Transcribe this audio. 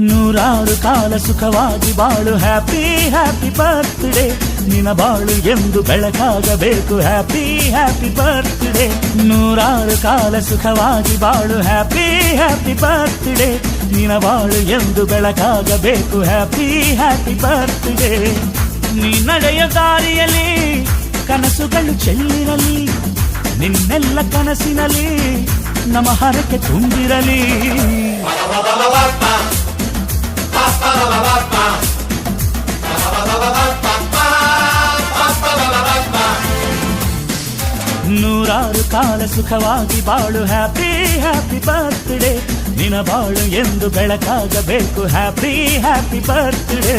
ನೂರಾರು ಕಾಲ ಸುಖವಾಗಿ ಬಾಳು ಹ್ಯಾಪಿ ಹ್ಯಾಪಿ ಬರ್ತ್ಡೇ ನಿನ ಬಾಳು ಎಂದು ಬೆಳಕಾಗಬೇಕು ಹ್ಯಾಪಿ ಹ್ಯಾಪಿ ಬರ್ತ್ಡೇ ನೂರಾರು ಕಾಲ ಸುಖವಾಗಿ ಬಾಳು ಹ್ಯಾಪಿ ಹ್ಯಾಪಿ ಬರ್ತ್ಡೇ ನಿನ ಬಾಳು ಎಂದು ಬೆಳಕಾಗಬೇಕು ಹ್ಯಾಪಿ ಹ್ಯಾಪಿ ಬರ್ತ್ಡೇ ನೀ ನಡೆಯ ದಾರಿಯಲ್ಲಿ ಕನಸುಗಳು ಚೆಲ್ಲಿರಲಿ ನಿನ್ನೆಲ್ಲ ಕನಸಿನಲ್ಲಿ ನಮ್ಮ ಹರಕೆ ತುಂಬಿರಲಿ ನೂರಾರು ಕಾಲ ಸುಖವಾಗಿ ಬಾಳು ಹ್ಯಾಪಿ ಹ್ಯಾಪಿ ಬರ್ತ್ಡೇ ನಿನ ಬಾಳು ಎಂದು ಬೆಳಕಾಗಬೇಕು ಹ್ಯಾಪಿ ಹ್ಯಾಪಿ ಬರ್ತ್ಡೇ